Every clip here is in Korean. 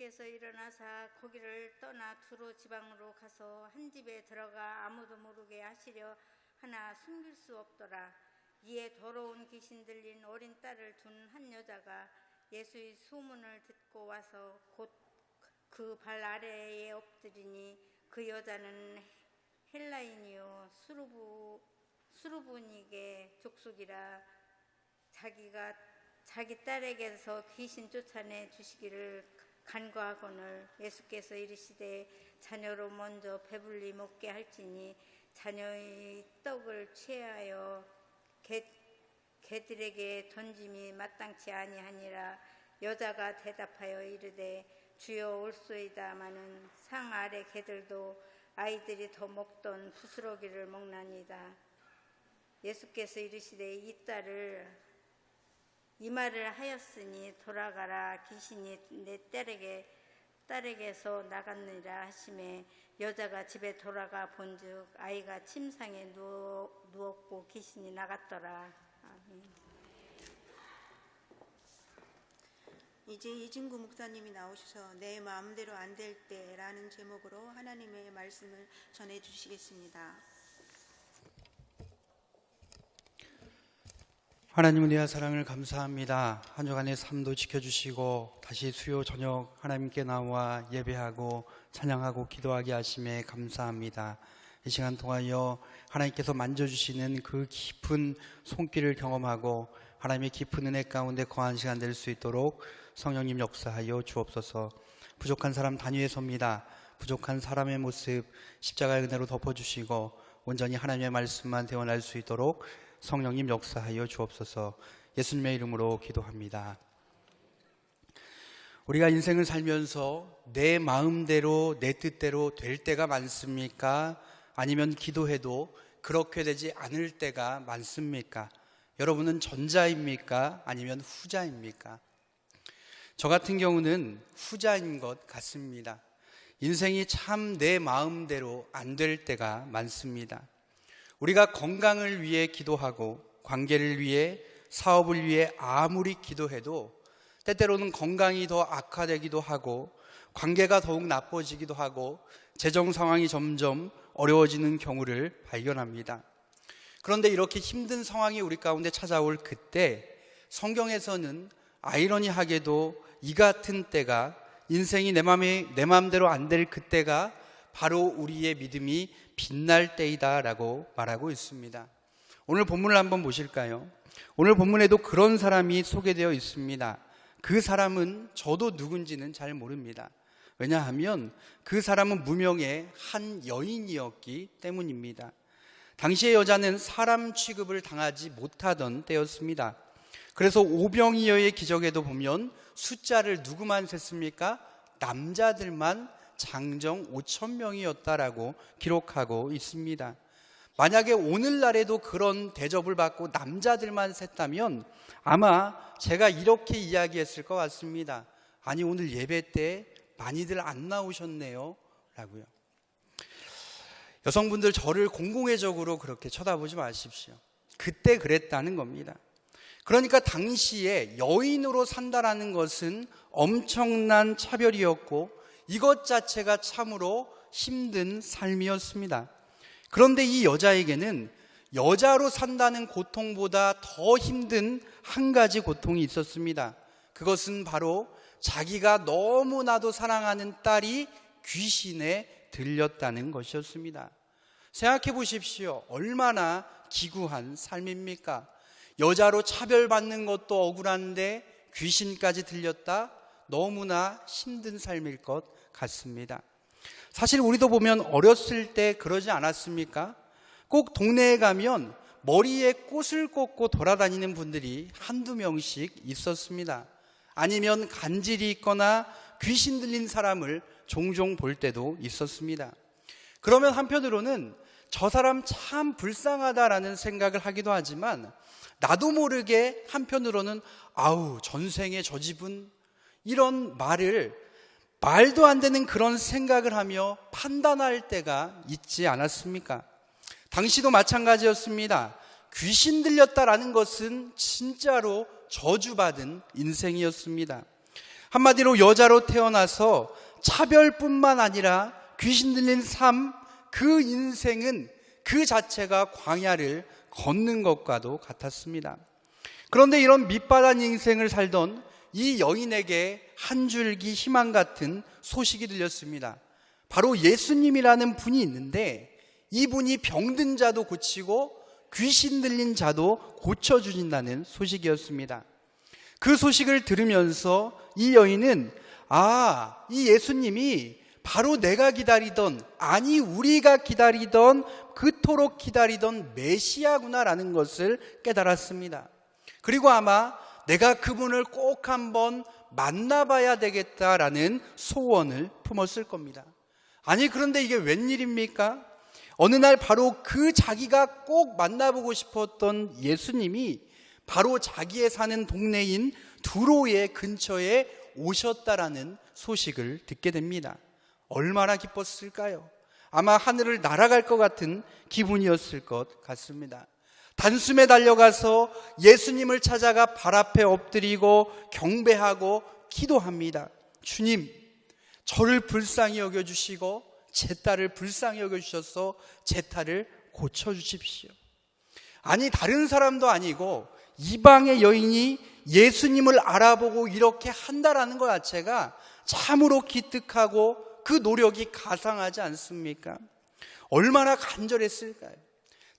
예수께서 일어나사 거기를 떠나 두로 지방으로 가서 한 집에 들어가 아무도 모르게 하시려 하나 숨길 수 없더라. 이에 더러운 귀신 들린 어린 딸을 둔 한 여자가 예수의 소문을 듣고 와서 곧 그 발 아래에 엎드리니 그 여자는 헬라인이요 수르보니게 족속이라. 자기가 자기 딸에게서 귀신 쫓아내 주시기를 간구하거늘 예수께서 이르시되 자녀로 먼저 배불리 먹게 할지니 자녀의 떡을 취하여 개들에게 던짐이 마땅치 아니하니라. 여자가 대답하여 이르되 주여 올소이다마는 상 아래 개들도 아이들이 더 먹던 부스러기를 먹나니다. 예수께서 이르시되 이 말을 하였으니 돌아가라. 귀신이 내 딸에게서 나갔느니라 하시매 여자가 집에 돌아가 본즉 아이가 침상에 누웠고 귀신이 나갔더라. 아멘. 이제 이진구 목사님이 나오셔서 내 마음대로 안 될 때라는 제목으로 하나님의 말씀을 전해주시겠습니다. 하나님 은혜와 사랑을 감사합니다. 한 주간의 삶도 지켜주시고 다시 수요 저녁 하나님께 나와 예배하고 찬양하고 기도하게 하심에 감사합니다. 이 시간 통하여 하나님께서 만져주시는 그 깊은 손길을 경험하고 하나님의 깊은 은혜 가운데 거한 시간 될 수 있도록 성령님 역사하여 주옵소서. 부족한 사람 단위에 섭니다. 부족한 사람의 모습 십자가의 은혜로 덮어주시고 온전히 하나님의 말씀만 대원할 수 있도록 성령님 역사하여 주옵소서. 예수님의 이름으로 기도합니다. 우리가 인생을 살면서 내 마음대로 내 뜻대로 될 때가 많습니까? 아니면 기도해도 그렇게 되지 않을 때가 많습니까? 여러분은 전자입니까? 아니면 후자입니까? 저 같은 경우는 후자인 것 같습니다. 인생이 참 내 마음대로 안 될 때가 많습니다. 우리가 건강을 위해 기도하고 관계를 위해 사업을 위해 아무리 기도해도 때때로는 건강이 더 악화되기도 하고 관계가 더욱 나빠지기도 하고 재정 상황이 점점 어려워지는 경우를 발견합니다. 그런데 이렇게 힘든 상황이 우리 가운데 찾아올 그때 성경에서는 아이러니하게도 이 같은 때가 인생이 내 마음대로 안 될 그때가 바로 우리의 믿음이 빛날 때이다 라고 말하고 있습니다. 오늘 본문을 한번 보실까요? 오늘 본문에도 그런 사람이 소개되어 있습니다. 그 사람은 저도 누군지는 잘 모릅니다. 왜냐하면 그 사람은 무명의 한 여인이었기 때문입니다. 당시의 여자는 사람 취급을 당하지 못하던 때였습니다. 그래서 오병이어의 기적에도 보면 숫자를 누구만 셌습니까? 남자들만 장정 5,000명이었다라고 기록하고 있습니다. 만약에 오늘날에도 그런 대접을 받고 남자들만 셌다면 아마 제가 이렇게 이야기했을 것 같습니다. 아니 오늘 예배 때 많이들 안 나오셨네요 라고요. 여성분들 저를 공공의적으로 그렇게 쳐다보지 마십시오. 그때 그랬다는 겁니다. 그러니까 당시에 여인으로 산다라는 것은 엄청난 차별이었고 이것 자체가 참으로 힘든 삶이었습니다. 그런데 이 여자에게는 여자로 산다는 고통보다 더 힘든 한 가지 고통이 있었습니다. 그것은 바로 자기가 너무나도 사랑하는 딸이 귀신에 들렸다는 것이었습니다. 생각해 보십시오. 얼마나 기구한 삶입니까? 여자로 차별받는 것도 억울한데 귀신까지 들렸다? 너무나 힘든 삶일 것 같습니다. 사실 우리도 보면 어렸을 때 그러지 않았습니까? 꼭 동네에 가면 머리에 꽃을 꽂고 돌아다니는 분들이 한두 명씩 있었습니다. 아니면 간질이 있거나 귀신 들린 사람을 종종 볼 때도 있었습니다. 그러면 한편으로는 저 사람 참 불쌍하다라는 생각을 하기도 하지만 나도 모르게 한편으로는 아우 전생에 저 집은 이런 말도 안 되는 그런 생각을 하며 판단할 때가 있지 않았습니까? 당시도 마찬가지였습니다. 귀신 들렸다라는 것은 진짜로 저주받은 인생이었습니다. 한마디로 여자로 태어나서 차별뿐만 아니라 귀신 들린 삶, 그 인생은 그 자체가 광야를 걷는 것과도 같았습니다. 그런데 이런 밑바닥 인생을 살던 이 여인에게 한 줄기 희망 같은 소식이 들렸습니다. 바로 예수님이라는 분이 있는데 이분이 병든 자도 고치고 귀신 들린 자도 고쳐주신다는 소식이었습니다. 그 소식을 들으면서 이 여인은 이 예수님이 바로 내가 기다리던, 아니 우리가 기다리던, 그토록 기다리던 메시아구나라는 것을 깨달았습니다. 그리고 아마 내가 그분을 꼭 한번 만나봐야 되겠다라는 소원을 품었을 겁니다. 아니 그런데 이게 웬일입니까? 어느 날 바로 그 자기가 꼭 만나보고 싶었던 예수님이 바로 자기의 사는 동네인 두로의 근처에 오셨다라는 소식을 듣게 됩니다. 얼마나 기뻤을까요? 아마 하늘을 날아갈 것 같은 기분이었을 것 같습니다. 단숨에 달려가서 예수님을 찾아가 발 앞에 엎드리고 경배하고 기도합니다. 주님, 저를 불쌍히 여겨주시고 제 딸을 불쌍히 여겨주셔서 제 딸을 고쳐주십시오. 아니 다른 사람도 아니고 이방의 여인이 예수님을 알아보고 이렇게 한다라는 것 자체가 참으로 기특하고 그 노력이 가상하지 않습니까? 얼마나 간절했을까요?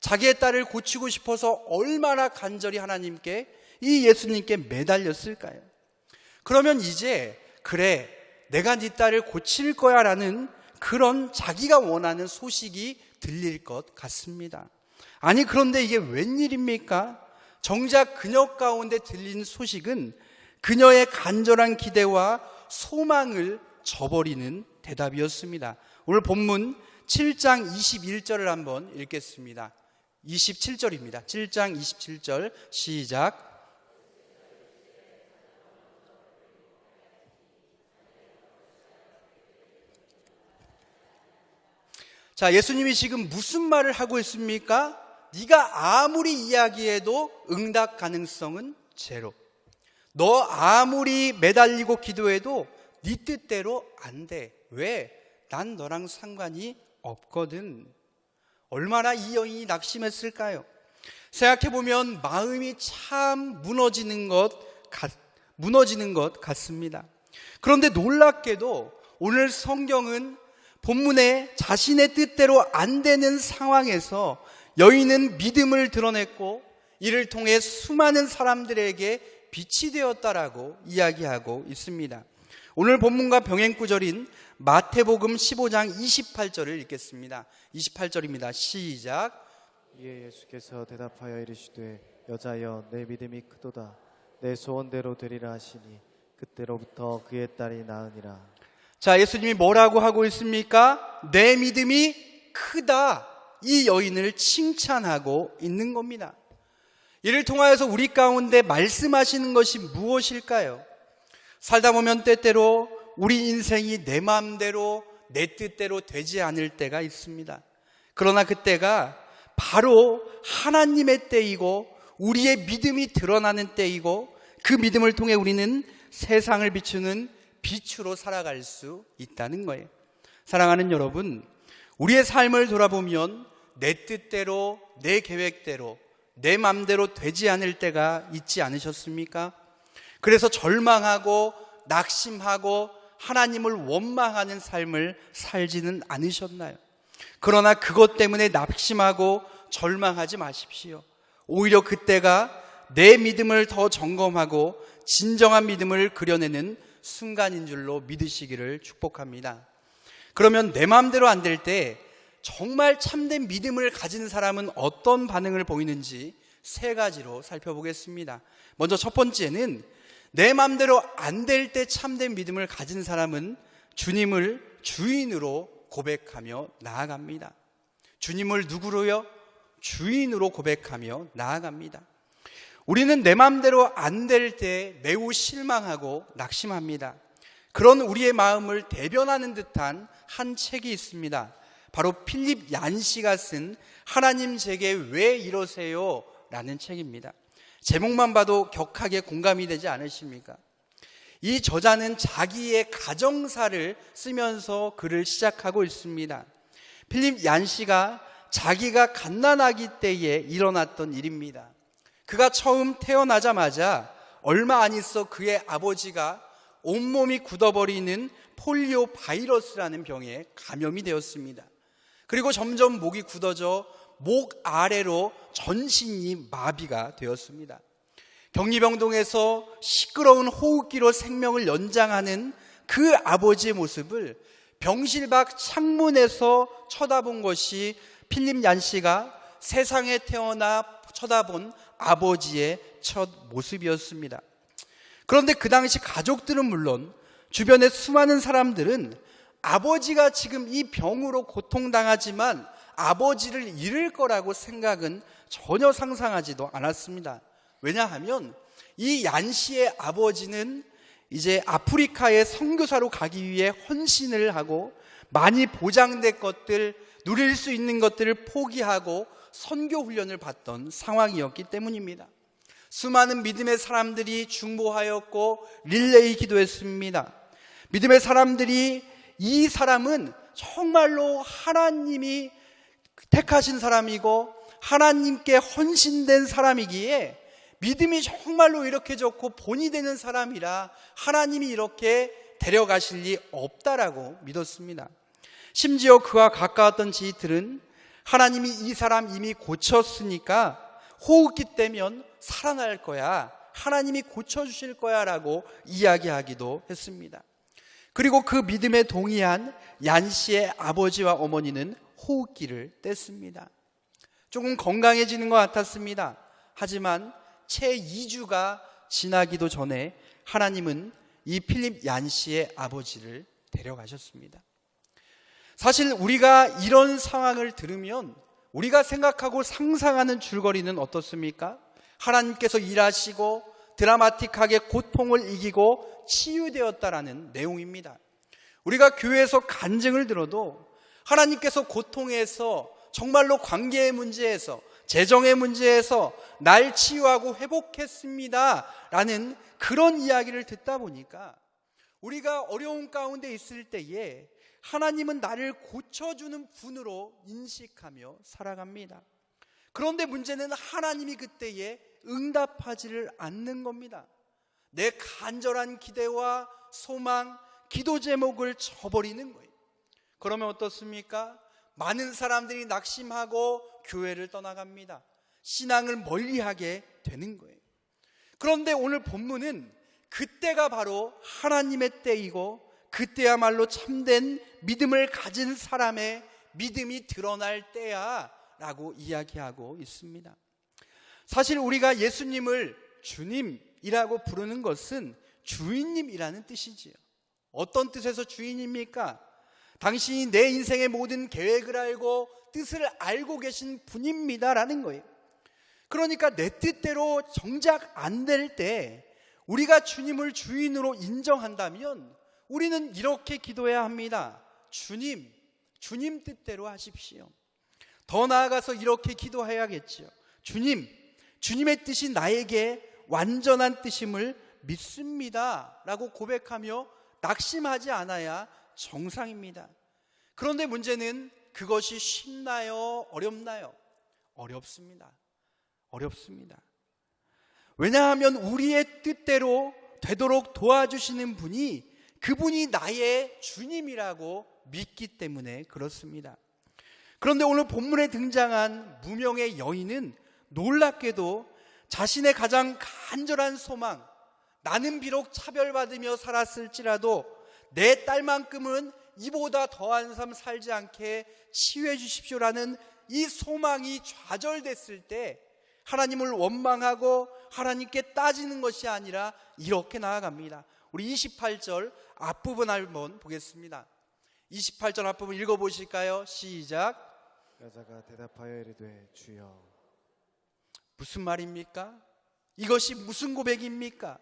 자기의 딸을 고치고 싶어서 얼마나 간절히 하나님께, 이 예수님께 매달렸을까요? 그러면 이제 그래 내가 네 딸을 고칠 거야 라는 그런 자기가 원하는 소식이 들릴 것 같습니다. 아니 그런데 이게 웬일입니까? 정작 그녀 가운데 들린 소식은 그녀의 간절한 기대와 소망을 저버리는 대답이었습니다. 오늘 본문 7장 21절을 한번 읽겠습니다. 27절입니다. 7장 27절 시작. 자, 예수님이 지금 무슨 말을 하고 있습니까? 네가 아무리 이야기해도 응답 가능성은 제로. 너 아무리 매달리고 기도해도 네 뜻대로 안 돼. 왜? 난 너랑 상관이 없거든. 얼마나 이 여인이 낙심했을까요? 생각해보면 마음이 참 무너지는 것 같습니다. 그런데 놀랍게도 오늘 성경은 본문에 자신의 뜻대로 안 되는 상황에서 여인은 믿음을 드러냈고 이를 통해 수많은 사람들에게 빛이 되었다라고 이야기하고 있습니다. 오늘 본문과 병행 구절인 마태복음 15장 28절을 읽겠습니다. 28절입니다. 시작. 이에 예수께서 대답하여 이르시되 여자여 내 믿음이 크도다. 내 소원대로 되리라 하시니 그때로부터 그의 딸이 나으니라. 자, 예수님이 뭐라고 하고 있습니까? 내 믿음이 크다. 이 여인을 칭찬하고 있는 겁니다. 이를 통하여서 우리 가운데 말씀하시는 것이 무엇일까요? 살다 보면 때때로 우리 인생이 내 마음대로 내 뜻대로 되지 않을 때가 있습니다. 그러나 그때가 바로 하나님의 때이고 우리의 믿음이 드러나는 때이고 그 믿음을 통해 우리는 세상을 비추는 빛으로 살아갈 수 있다는 거예요. 사랑하는 여러분, 우리의 삶을 돌아보면 내 뜻대로, 내 계획대로, 내 맘대로 되지 않을 때가 있지 않으셨습니까? 그래서 절망하고 낙심하고 하나님을 원망하는 삶을 살지는 않으셨나요? 그러나 그것 때문에 낙심하고 절망하지 마십시오. 오히려 그때가 내 믿음을 더 점검하고 진정한 믿음을 그려내는 순간인 줄로 믿으시기를 축복합니다. 그러면 내 마음대로 안 될 때 정말 참된 믿음을 가진 사람은 어떤 반응을 보이는지 세 가지로 살펴보겠습니다. 먼저 첫 번째는 내 마음대로 안 될 때 참된 믿음을 가진 사람은 주님을 주인으로 고백하며 나아갑니다. 주님을 누구로요? 주인으로 고백하며 나아갑니다. 우리는 내 마음대로 안 될 때 매우 실망하고 낙심합니다. 그런 우리의 마음을 대변하는 듯한 한 책이 있습니다. 바로 필립 얀시가 쓴 하나님 제게 왜 이러세요? 라는 책입니다. 제목만 봐도 격하게 공감이 되지 않으십니까? 이 저자는 자기의 가정사를 쓰면서 글을 시작하고 있습니다. 필립 얀 씨가 자기가 갓난아기 때에 일어났던 일입니다. 그가 처음 태어나자마자 얼마 안 있어 그의 아버지가 온몸이 굳어버리는 폴리오 바이러스라는 병에 감염이 되었습니다. 그리고 점점 목이 굳어져 목 아래로 전신이 마비가 되었습니다. 격리병동에서 시끄러운 호흡기로 생명을 연장하는 그 아버지의 모습을 병실 밖 창문에서 쳐다본 것이 필립 얀 씨가 세상에 태어나 쳐다본 아버지의 첫 모습이었습니다. 그런데 그 당시 가족들은 물론 주변의 수많은 사람들은 아버지가 지금 이 병으로 고통당하지만 아버지를 잃을 거라고 생각은 전혀 상상하지도 않았습니다. 왜냐하면 이 얀 씨의 아버지는 이제 아프리카에 선교사로 가기 위해 헌신을 하고 많이 보장된 것들, 누릴 수 있는 것들을 포기하고 선교 훈련을 받던 상황이었기 때문입니다. 수많은 믿음의 사람들이 중보하였고 릴레이 기도했습니다. 믿음의 사람들이 이 사람은 정말로 하나님이 택하신 사람이고 하나님께 헌신된 사람이기에 믿음이 정말로 이렇게 좋고 본이 되는 사람이라 하나님이 이렇게 데려가실 리 없다라고 믿었습니다. 심지어 그와 가까웠던 지인들은 하나님이 이 사람 이미 고쳤으니까 호흡기 떼면 살아날 거야, 하나님이 고쳐주실 거야 라고 이야기하기도 했습니다. 그리고 그 믿음에 동의한 얀 씨의 아버지와 어머니는 호흡기를 뗐습니다. 조금 건강해지는 것 같았습니다. 하지만 채 2주가 지나기도 전에 하나님은 이 필립 얀 씨의 아버지를 데려가셨습니다. 사실 우리가 이런 상황을 들으면 우리가 생각하고 상상하는 줄거리는 어떻습니까? 하나님께서 일하시고 드라마틱하게 고통을 이기고 치유되었다라는 내용입니다. 우리가 교회에서 간증을 들어도 하나님께서 고통에서 정말로 관계의 문제에서 재정의 문제에서 날 치유하고 회복했습니다 라는 그런 이야기를 듣다 보니까 우리가 어려운 가운데 있을 때에 하나님은 나를 고쳐주는 분으로 인식하며 살아갑니다. 그런데 문제는 하나님이 그때에 응답하지를 않는 겁니다. 내 간절한 기대와 소망, 기도 제목을 저버리는 거예요. 그러면 어떻습니까? 많은 사람들이 낙심하고 교회를 떠나갑니다. 신앙을 멀리하게 되는 거예요. 그런데 오늘 본문은 그때가 바로 하나님의 때이고 그때야말로 참된 믿음을 가진 사람의 믿음이 드러날 때야 라고 이야기하고 있습니다. 사실 우리가 예수님을 주님이라고 부르는 것은 주인님이라는 뜻이지요. 어떤 뜻에서 주인입니까? 당신이 내 인생의 모든 계획을 알고 뜻을 알고 계신 분입니다 라는 거예요. 그러니까 내 뜻대로 정작 안 될 때 우리가 주님을 주인으로 인정한다면 우리는 이렇게 기도해야 합니다. 주님, 주님 뜻대로 하십시오. 더 나아가서 이렇게 기도해야겠죠. 주님, 주님의 뜻이 나에게 완전한 뜻임을 믿습니다 라고 고백하며 낙심하지 않아야 정상입니다. 그런데 문제는 그것이 쉽나요? 어렵나요? 어렵습니다. 어렵습니다. 왜냐하면 우리의 뜻대로 되도록 도와주시는 분이 그분이 나의 주님이라고 믿기 때문에 그렇습니다. 그런데 오늘 본문에 등장한 무명의 여인은 놀랍게도 자신의 가장 간절한 소망, 나는 비록 차별받으며 살았을지라도 내 딸만큼은 이보다 더한 삶 살지 않게 치유해 주십시오라는 이 소망이 좌절됐을 때 하나님을 원망하고 하나님께 따지는 것이 아니라 이렇게 나아갑니다. 우리 28절 앞부분 한번 보겠습니다. 28절 앞부분 읽어보실까요? 시작. 여자가 대답하여 이르되 주여. 무슨 말입니까? 이것이 무슨 고백입니까?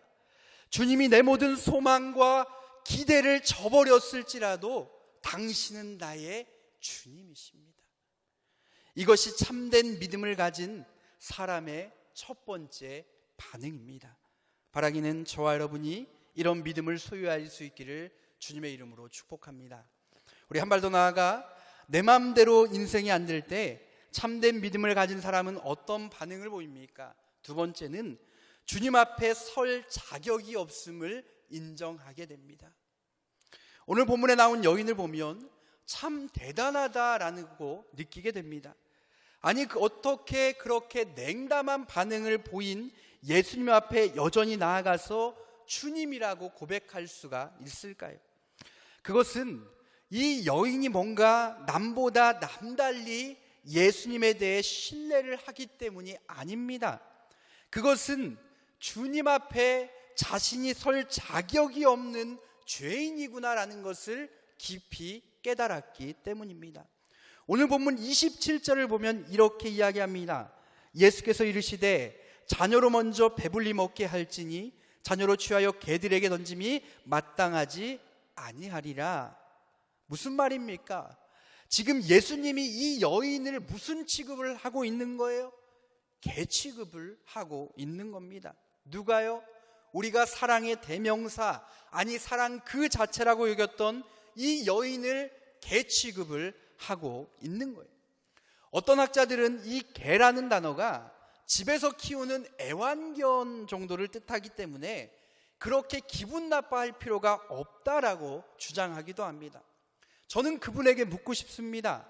주님이 내 모든 소망과 기대를 저버렸을지라도 당신은 나의 주님이십니다. 이것이 참된 믿음을 가진 사람의 첫 번째 반응입니다. 바라기는 저와 여러분이 이런 믿음을 소유할 수 있기를 주님의 이름으로 축복합니다. 우리 한 발 더 나아가 내 마음대로 인생이 안 될 때 참된 믿음을 가진 사람은 어떤 반응을 보입니까? 두 번째는 주님 앞에 설 자격이 없음을 인정하게 됩니다. 오늘 본문에 나온 여인을 보면 참 대단하다라고 느끼게 됩니다. 아니 어떻게 그렇게 냉담한 반응을 보인 예수님 앞에 여전히 나아가서 주님이라고 고백할 수가 있을까요? 그것은 이 여인이 뭔가 남보다 남달리 예수님에 대해 신뢰를 하기 때문이 아닙니다. 그것은 주님 앞에 자신이 설 자격이 없는 죄인이구나라는 것을 깊이 깨달았기 때문입니다. 오늘 본문 27절을 보면 이렇게 이야기합니다. 예수께서 이르시되 자녀로 먼저 배불리 먹게 할지니 자녀로 취하여 개들에게 던짐이 마땅하지 아니하리라. 무슨 말입니까? 지금 예수님이 이 여인을 무슨 취급을 하고 있는 거예요? 개 취급을 하고 있는 겁니다. 누가요? 우리가 사랑의 대명사, 아니 사랑 그 자체라고 여겼던 이 여인을 개 취급을 하고 있는 거예요. 어떤 학자들은 이 개라는 단어가 집에서 키우는 애완견 정도를 뜻하기 때문에 그렇게 기분 나빠할 필요가 없다라고 주장하기도 합니다. 저는 그분에게 묻고 싶습니다.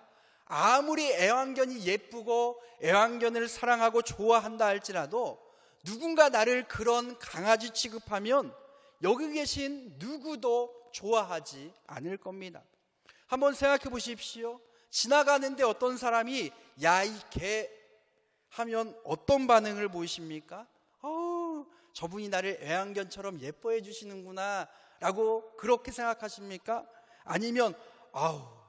아무리 애완견이 예쁘고 애완견을 사랑하고 좋아한다 할지라도 누군가 나를 그런 강아지 취급하면 여기 계신 누구도 좋아하지 않을 겁니다. 한번 생각해 보십시오. 지나가는데 어떤 사람이 야, 이 개 하면 어떤 반응을 보이십니까? 저분이 나를 애완견처럼 예뻐해 주시는구나 라고 그렇게 생각하십니까? 아니면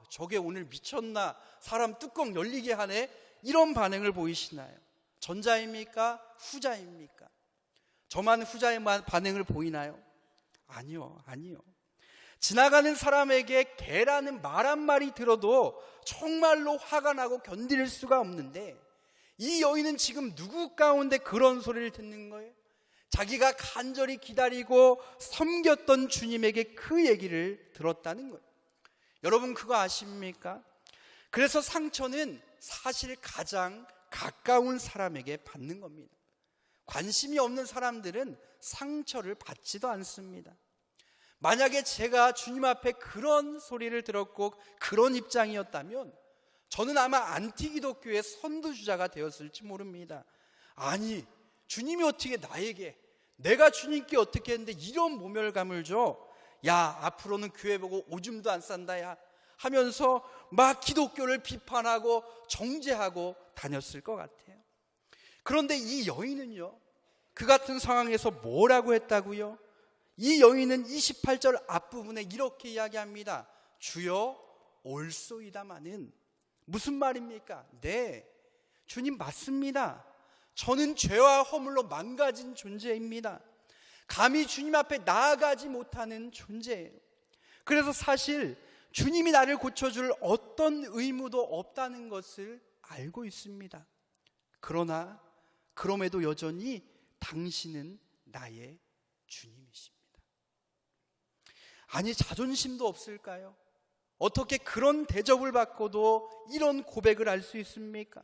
저게 오늘 미쳤나, 사람 뚜껑 열리게 하네, 이런 반응을 보이시나요? 전자입니까? 후자입니까? 저만 후자의 반응을 보이나요? 아니요. 지나가는 사람에게 개라는 말 한마디 들어도 정말로 화가 나고 견딜 수가 없는데 이 여인은 지금 누구 가운데 그런 소리를 듣는 거예요? 자기가 간절히 기다리고 섬겼던 주님에게 그 얘기를 들었다는 거예요. 여러분 그거 아십니까? 그래서 상처는 사실 가장 가까운 사람에게 받는 겁니다. 관심이 없는 사람들은 상처를 받지도 않습니다. 만약에 제가 주님 앞에 그런 소리를 들었고 그런 입장이었다면 저는 아마 안티기독교의 선두주자가 되었을지 모릅니다. 아니, 주님이 어떻게 나에게, 내가 주님께 어떻게 했는데 이런 모멸감을 줘? 야, 앞으로는 교회 보고 오줌도 안 싼다 야 하면서 막 기독교를 비판하고 정죄하고 다녔을 것 같아요. 그런데 이 여인은요, 그 같은 상황에서 뭐라고 했다고요? 이 여인은 28절 앞부분에 이렇게 이야기합니다. 주여 올소이다마는. 무슨 말입니까? 네, 주님 맞습니다. 저는 죄와 허물로 망가진 존재입니다. 감히 주님 앞에 나아가지 못하는 존재예요. 그래서 사실 주님이 나를 고쳐줄 어떤 의무도 없다는 것을 알고 있습니다. 그러나 그럼에도 여전히 당신은 나의 주님이십니다. 아니, 자존심도 없을까요? 어떻게 그런 대접을 받고도 이런 고백을 할 수 있습니까?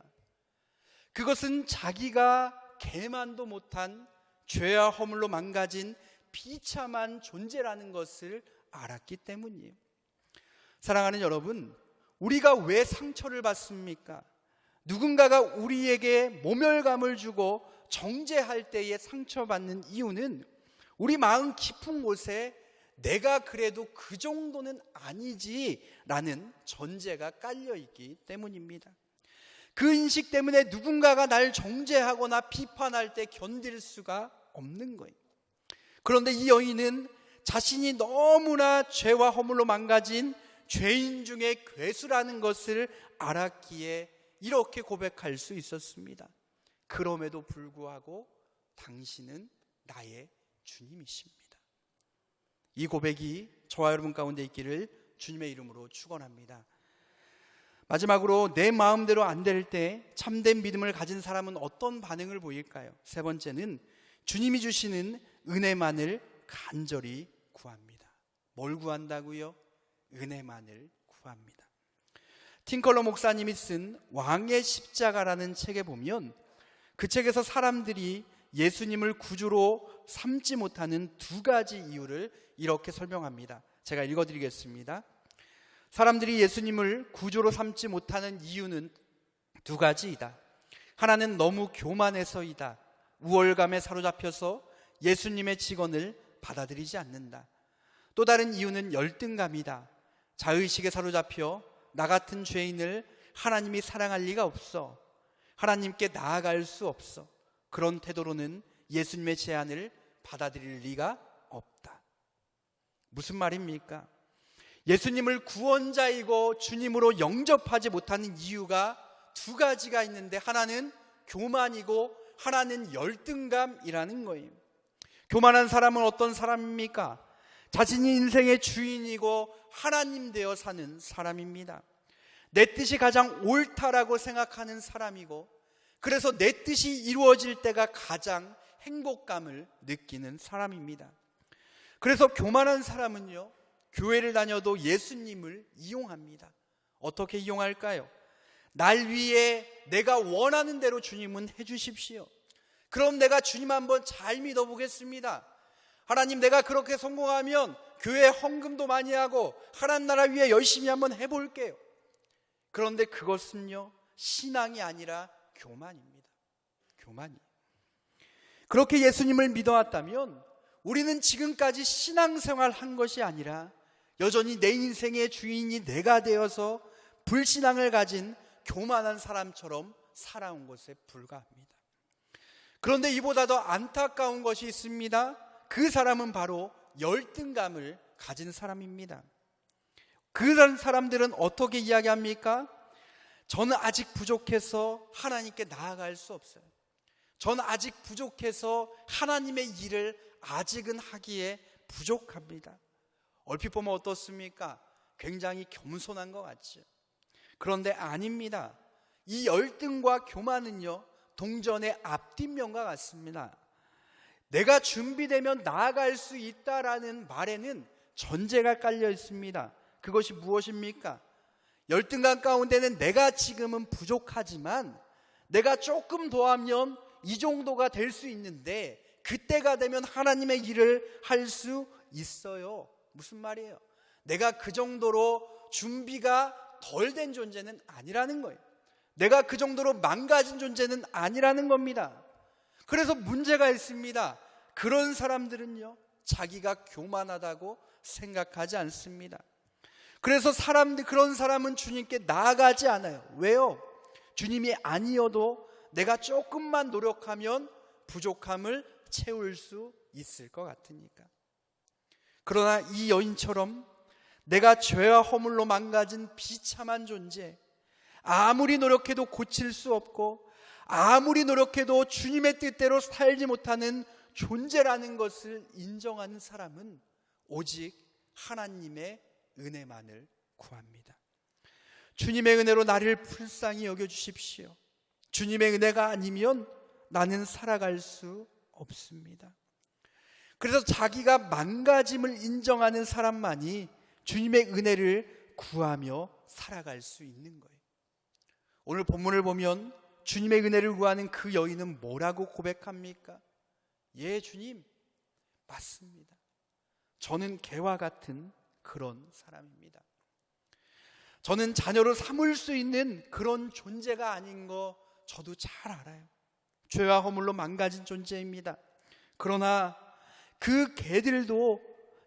그것은 자기가 개만도 못한 죄와 허물로 망가진 비참한 존재라는 것을 알았기 때문이에요. 사랑하는 여러분, 우리가 왜 상처를 받습니까? 누군가가 우리에게 모멸감을 주고 정죄할 때에 상처받는 이유는 우리 마음 깊은 곳에 내가 그래도 그 정도는 아니지라는 전제가 깔려있기 때문입니다. 그 인식 때문에 누군가가 날 정죄하거나 비판할 때 견딜 수가 없는 거예요. 그런데 이 여인은 자신이 너무나 죄와 허물로 망가진 죄인 중에 괴수라는 것을 알았기에 이렇게 고백할 수 있었습니다. 그럼에도 불구하고 당신은 나의 주님이십니다. 이 고백이 저와 여러분 가운데 있기를 주님의 이름으로 축원합니다. 마지막으로 내 마음대로 안 될 때 참된 믿음을 가진 사람은 어떤 반응을 보일까요? 세 번째는 주님이 주시는 은혜만을 간절히 구합니다. 뭘 구한다고요? 은혜만을 구합니다. 틴컬러 목사님이 쓴 왕의 십자가라는 책에 보면 그 책에서 사람들이 예수님을 구주로 삼지 못하는 두 가지 이유를 이렇게 설명합니다. 제가 읽어드리겠습니다. 사람들이 예수님을 구주로 삼지 못하는 이유는 두 가지이다. 하나는 너무 교만해서이다. 우월감에 사로잡혀서 예수님의 직언을 받아들이지 않는다. 또 다른 이유는 열등감이다. 자의식에 사로잡혀 나 같은 죄인을 하나님이 사랑할 리가 없어. 하나님께 나아갈 수 없어. 그런 태도로는 예수님의 제안을 받아들일 리가 없다. 무슨 말입니까? 예수님을 구원자이고 주님으로 영접하지 못하는 이유가 두 가지가 있는데 하나는 교만이고 하나는 열등감이라는 거예요. 교만한 사람은 어떤 사람입니까? 자신이 인생의 주인이고 하나님 되어 사는 사람입니다. 내 뜻이 가장 옳다라고 생각하는 사람이고 그래서 내 뜻이 이루어질 때가 가장 행복감을 느끼는 사람입니다. 그래서 교만한 사람은요, 교회를 다녀도 예수님을 이용합니다. 어떻게 이용할까요? 날 위해 내가 원하는 대로 주님은 해주십시오. 그럼 내가 주님 한번 잘 믿어보겠습니다. 하나님, 내가 그렇게 성공하면 교회 헌금도 많이 하고 하나님 나라 위해 열심히 한번 해볼게요. 그런데 그것은요, 신앙이 아니라 교만입니다. 교만이. 그렇게 예수님을 믿어왔다면 우리는 지금까지 신앙생활 한 것이 아니라 여전히 내 인생의 주인이 내가 되어서 불신앙을 가진 교만한 사람처럼 살아온 것에 불과합니다. 그런데 이보다 더 안타까운 것이 있습니다. 그 사람은 바로 열등감을 가진 사람입니다. 그런 사람들은 어떻게 이야기합니까? 저는 아직 부족해서 하나님께 나아갈 수 없어요. 저는 아직 부족해서 하나님의 일을 아직은 하기에 부족합니다. 얼핏 보면 어떻습니까? 굉장히 겸손한 것 같죠. 그런데 아닙니다. 이 열등과 교만은요, 동전의 앞뒷면과 같습니다. 내가 준비되면 나아갈 수 있다라는 말에는 전제가 깔려 있습니다. 그것이 무엇입니까? 열등감 가운데는 내가 지금은 부족하지만 내가 조금 더 하면 이 정도가 될 수 있는데 그때가 되면 하나님의 일을 할 수 있어요. 무슨 말이에요? 내가 그 정도로 준비가 덜 된 존재는 아니라는 거예요. 내가 그 정도로 망가진 존재는 아니라는 겁니다. 그래서 문제가 있습니다. 그런 사람들은요, 자기가 교만하다고 생각하지 않습니다. 그래서 그런 사람은 주님께 나아가지 않아요. 왜요? 주님이 아니어도 내가 조금만 노력하면 부족함을 채울 수 있을 것 같으니까. 그러나 이 여인처럼 내가 죄와 허물로 망가진 비참한 존재, 아무리 노력해도 고칠 수 없고 아무리 노력해도 주님의 뜻대로 살지 못하는 존재라는 것을 인정하는 사람은 오직 하나님의 은혜만을 구합니다. 주님의 은혜로 나를 불쌍히 여겨주십시오. 주님의 은혜가 아니면 나는 살아갈 수 없습니다. 그래서 자기가 망가짐을 인정하는 사람만이 주님의 은혜를 구하며 살아갈 수 있는 거예요. 오늘 본문을 보면 주님의 은혜를 구하는 그 여인은 뭐라고 고백합니까? 예, 주님, 맞습니다. 저는 개와 같은 그런 사람입니다. 저는 자녀로 삼을 수 있는 그런 존재가 아닌 거 저도 잘 알아요. 죄와 허물로 망가진 존재입니다. 그러나 그 개들도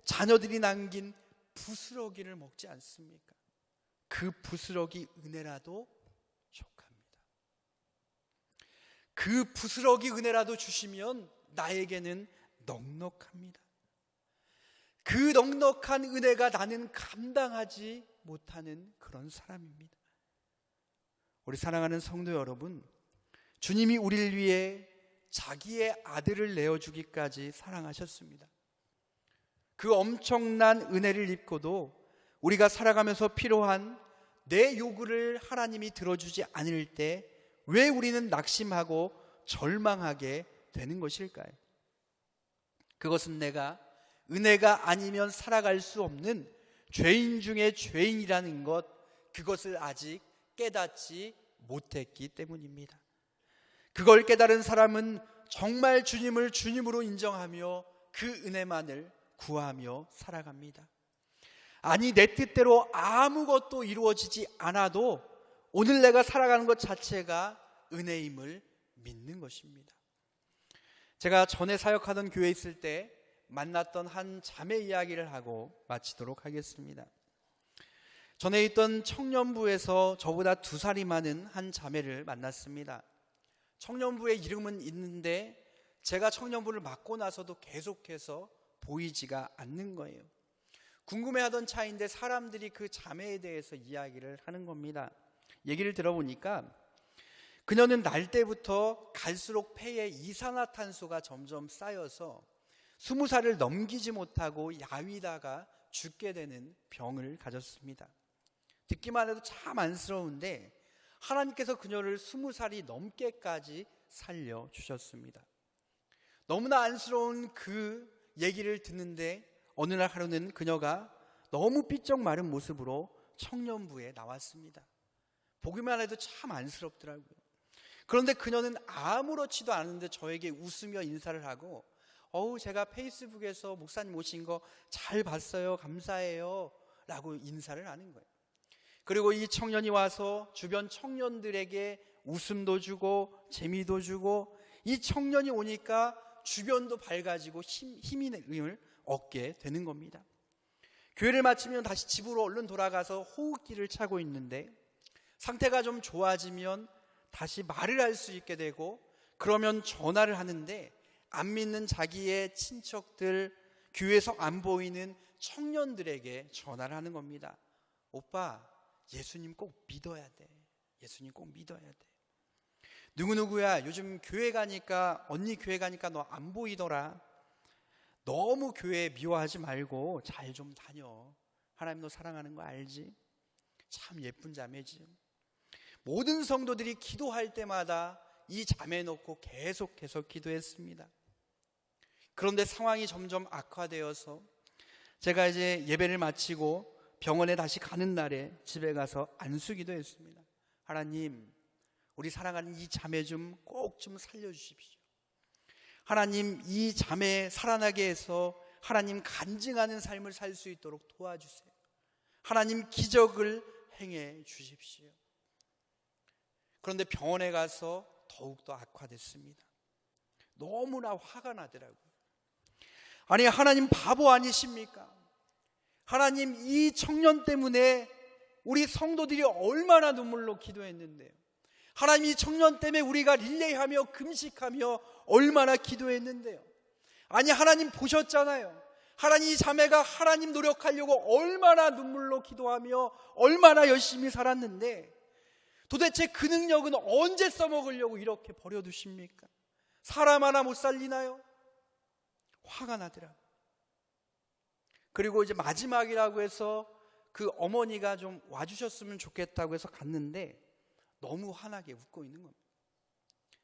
자녀들이 남긴 부스러기를 먹지 않습니까? 그 부스러기 은혜라도 족합니다. 그 부스러기 은혜라도 주시면 나에게는 넉넉합니다. 그 넉넉한 은혜가 나는 감당하지 못하는 그런 사람입니다. 우리 사랑하는 성도 여러분, 주님이 우리를 위해 자기의 아들을 내어주기까지 사랑하셨습니다. 그 엄청난 은혜를 입고도 우리가 살아가면서 필요한 내 요구를 하나님이 들어주지 않을 때 왜 우리는 낙심하고 절망하게 되는 것일까요? 그것은 내가 은혜가 아니면 살아갈 수 없는 죄인 중에 죄인이라는 것, 그것을 아직 깨닫지 못했기 때문입니다. 그걸 깨달은 사람은 정말 주님을 주님으로 인정하며 그 은혜만을 구하며 살아갑니다. 아니, 내 뜻대로 아무것도 이루어지지 않아도 오늘 내가 살아가는 것 자체가 은혜임을 믿는 것입니다. 제가 전에 사역하던 교회에 있을 때 만났던 한 자매 이야기를 하고 마치도록 하겠습니다. 전에 있던 청년부에서 저보다 2살이 많은 한 자매를 만났습니다. 청년부의 이름은 있는데 제가 청년부를 맡고 나서도 계속해서 보이지가 않는 거예요. 궁금해하던 차인데 사람들이 그 자매에 대해서 이야기를 하는 겁니다. 얘기를 들어보니까 그녀는 날 때부터 갈수록 폐에 이산화탄소가 점점 쌓여서 20살을 넘기지 못하고 야위다가 죽게 되는 병을 가졌습니다. 듣기만 해도 참 안쓰러운데 하나님께서 그녀를 20살이 넘게까지 살려주셨습니다. 너무나 안쓰러운 그 얘기를 듣는데 어느 날 하루는 그녀가 너무 삐쩍 마른 모습으로 청년부에 나왔습니다. 보기만 해도 참 안쓰럽더라고요. 그런데 그녀는 아무렇지도 않은데 저에게 웃으며 인사를 하고 제가 페이스북에서 목사님 오신 거 잘 봤어요. 감사해요. 라고 인사를 하는 거예요. 그리고 이 청년이 와서 주변 청년들에게 웃음도 주고 재미도 주고 이 청년이 오니까 주변도 밝아지고 힘을 얻게 되는 겁니다. 교회를 마치면 다시 집으로 얼른 돌아가서 호흡기를 차고 있는데 상태가 좀 좋아지면 다시 말을 할 수 있게 되고 그러면 전화를 하는데 안 믿는 자기의 친척들, 교회에서 안 보이는 청년들에게 전화를 하는 겁니다. 오빠, 예수님 꼭 믿어야 돼. 예수님 꼭 믿어야 돼. 누구누구야, 요즘 교회 가니까, 언니 교회 가니까 너 안 보이더라. 너무 교회 미워하지 말고 잘 좀 다녀. 하나님 너 사랑하는 거 알지? 참 예쁜 자매지. 모든 성도들이 기도할 때마다 이 자매 놓고 계속해서 기도했습니다. 그런데 상황이 점점 악화되어서 제가 이제 예배를 마치고 병원에 다시 가는 날에 집에 가서 안수기도 했습니다. 하나님, 우리 사랑하는 이 자매 좀 꼭 좀 살려주십시오. 하나님, 이 자매 살아나게 해서 하나님 간증하는 삶을 살 수 있도록 도와주세요. 하나님, 기적을 행해 주십시오. 그런데 병원에 가서 더욱더 악화됐습니다. 너무나 화가 나더라고요. 아니, 하나님 바보 아니십니까? 하나님, 이 청년 때문에 우리 성도들이 얼마나 눈물로 기도했는데요. 하나님, 이 청년 때문에 우리가 릴레이하며 금식하며 얼마나 기도했는데요. 아니, 하나님 보셨잖아요. 하나님, 이 자매가 하나님 노력하려고 얼마나 눈물로 기도하며 얼마나 열심히 살았는데 도대체 그 능력은 언제 써먹으려고 이렇게 버려두십니까? 사람 하나 못 살리나요? 화가 나더라고요. 그리고 이제 마지막이라고 해서 그 어머니가 좀 와주셨으면 좋겠다고 해서 갔는데 너무 환하게 웃고 있는 겁니다.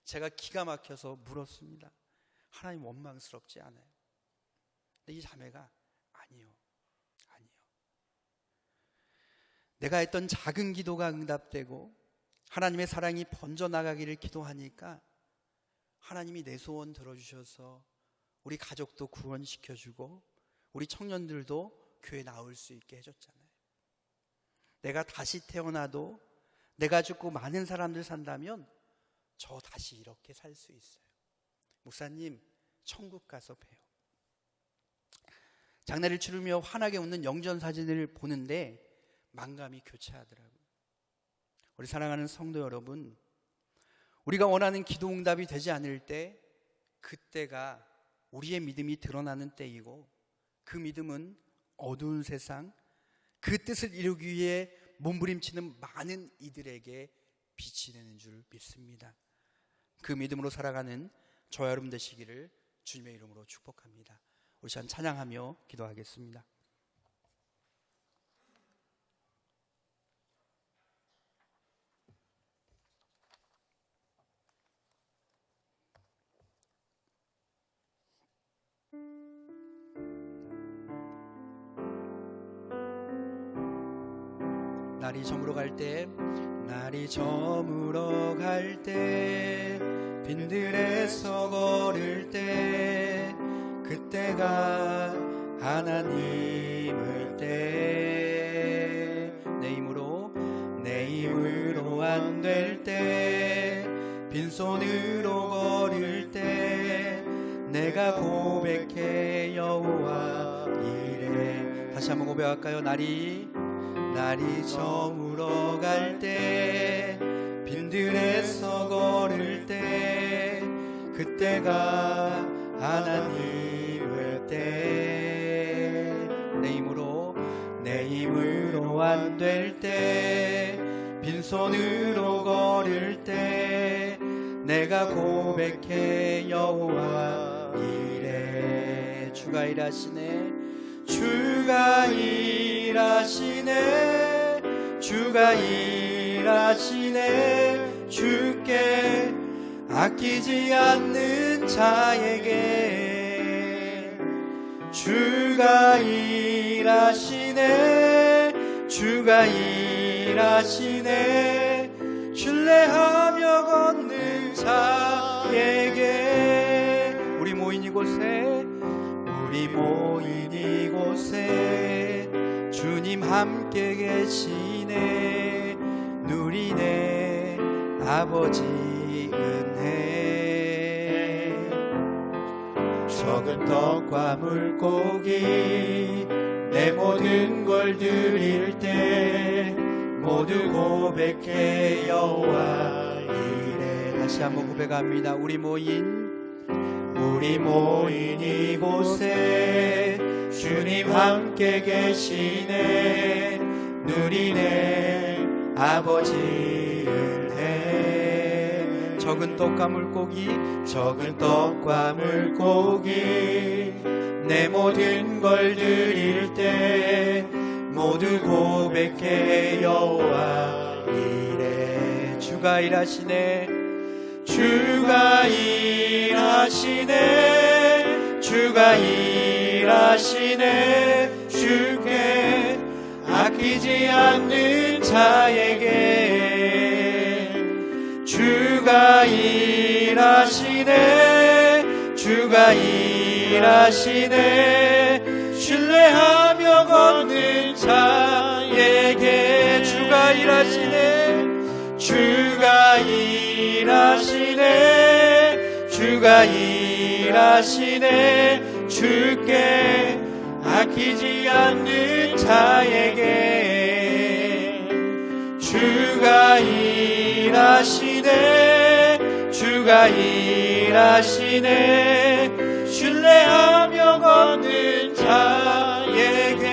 제가 기가 막혀서 물었습니다. 하나님 원망스럽지 않아요? 근데 이 자매가 아니요. 내가 했던 작은 기도가 응답되고 하나님의 사랑이 번져나가기를 기도하니까 하나님이 내 소원 들어주셔서 우리 가족도 구원시켜주고 우리 청년들도 교회 나올 수 있게 해줬잖아요. 내가 다시 태어나도 내가 죽고 많은 사람들 산다면 저 다시 이렇게 살 수 있어요. 목사님, 천국 가서 봬요. 장례를 치르며 환하게 웃는 영전사진을 보는데 만감이 교차하더라고요. 우리 사랑하는 성도 여러분, 우리가 원하는 기도 응답이 되지 않을 때 그때가 우리의 믿음이 드러나는 때이고 그 믿음은 어두운 세상, 그 뜻을 이루기 위해 몸부림치는 많은 이들에게 빛이 되는 줄 믿습니다. 그 믿음으로 살아가는 저와 여러분 되시기를 주님의 이름으로 축복합니다. 우리 시간 찬양하며 기도하겠습니다. 날이 저물어 갈 때, 날이 저물어 갈 때, 빈들에서 걸을 때, 그때가 하나님을 때, 내 힘으로 안 될 때, 빈손으로 걸을 때, 내가 고백해 여호와 이래. 다시 한번 고백할까요? 날이 저물어 갈 때, 빈들에서 걸을 때, 그때가 하나님을 때, 내 힘으로 안 될 때, 빈손으로 걸을 때, 내가 고백해 여호와 이래. 주가 일하시네, 주가 일하시네, 주가 일하시네. 주께 아끼지 않는 자에게 주가 일하시네, 주가 일하시네. 신뢰하며 걷는 자에게 우리 모인 이곳에 주님 함께 계시네. 누리네 아버지 은혜. 적은 떡과 물고기 내 모든 걸 드릴 때, 모두 고백해 여호와 이래. 다시 한번 고백합니다. 우리 모인 이곳에 주님 함께 계시네. 누리네 아버지 은혜. 적은 떡과 물고기 내 모든 걸 드릴 때, 모두 고백해 여호와 이래. 주가 일하시네, 주가 일하시네, 주가 일하시네. 주께 아끼지 않는 자에게 주가 일하시네, 주가 일하시네. 신뢰하며 걷는 자에게 주가 일하시네, 주가 일하시네, 주가 일하시네. 주께 아끼지 않는 자에게 주가 일하시네, 주가 일하시네. 신뢰하며 걷는 자에게.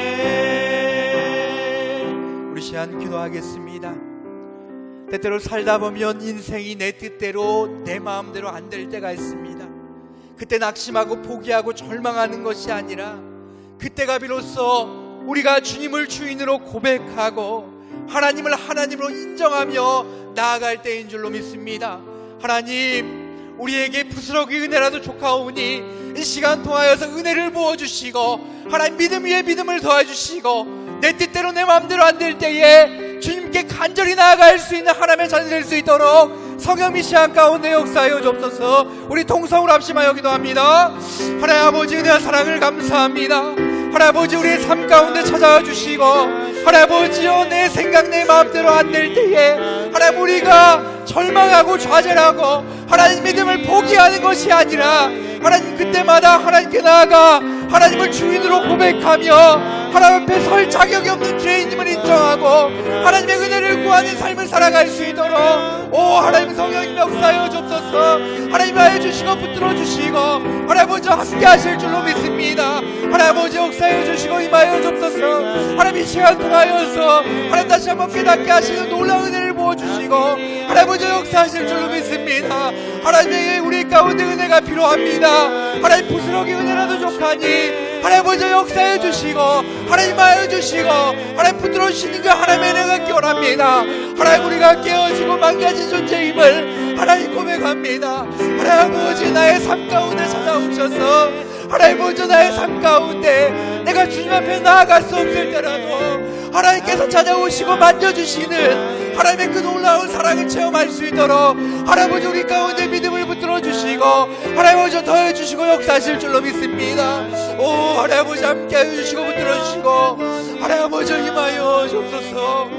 우리 시간 기도하겠습니다. 때때로 살다 보면 인생이 내 뜻대로 내 마음대로 안 될 때가 있습니다. 그때 낙심하고 포기하고 절망하는 것이 아니라, 그때가 비로소 우리가 주님을 주인으로 고백하고 하나님을 하나님으로 인정하며 나아갈 때인 줄로 믿습니다. 하나님, 우리에게 부스러기 은혜라도 좋가오니 이 시간 통하여서 은혜를 부어주시고, 하나님 믿음 위에 믿음을 더해주시고, 내 뜻대로 내 마음대로 안 될 때에 주님께 간절히 나아갈 수 있는 하나님의 자녀 될 수 있도록 성령 이 시간 가운데 역사하여 주옵소서. 우리 통성으로 합심하여 기도합니다. 하나님 아버지, 은혜와 사랑을 감사합니다. 하나님 아버지, 우리의 삶 가운데 찾아와 주시고, 하나님 아버지여, 내 생각 내 마음대로 안 될 때에 하나님 우리가 절망하고 좌절하고 하나님 믿음을 포기하는 것이 아니라, 하나님 그때마다 하나님께 나아가 하나님을 주인으로 고백하며 하나님 앞에 설 자격이 없는 죄인임을 인정하고 하나님의 은혜를 구하는 삶을 살아갈 수 있도록 하나님 성령님 역사하여 주옵소서. 하나님 하여 주시고 붙들어 주시고 하나님 먼저 함께 하실 줄로 믿습니다. 하나님 아버지 역사하여 주시고 임하여 주옵소서. 하나님 이 시간 통하여서 하나님 다시 한번 깨닫게 하시는 놀라운 은혜를 부어주시고 하나님 아버지 역사하실 줄로 믿습니다. 하나님의 우리 가운데 은혜가 필요합니다. 하나님 부스러기 은혜라도 좋하니 하나님 아버지 역사해 주시고 하나님 하여 주시고 하나님 붙들어 주시는 그 하나님의 은혜가 기원합니다. 하나님 우리가 깨어지고 망가진 존재임을 하나님 고백합니다. 하나님 아버지 나의 삶 가운데 찾아오셔서 하나님 먼저 나의 삶 가운데 내가 주님 앞에 나아갈 수 없을 때라도 하나님께서 찾아오시고 만져주시는 하나님의 그 놀라운 사랑을 체험할 수 있도록 할아버지 우리 가운데 믿음을 붙들어 주시고 할아버지 더해 주시고 역사하실 줄로 믿습니다. 오 할아버지 함께 해주시고 붙들어 주시고 할아버지 임하여 주옵소서.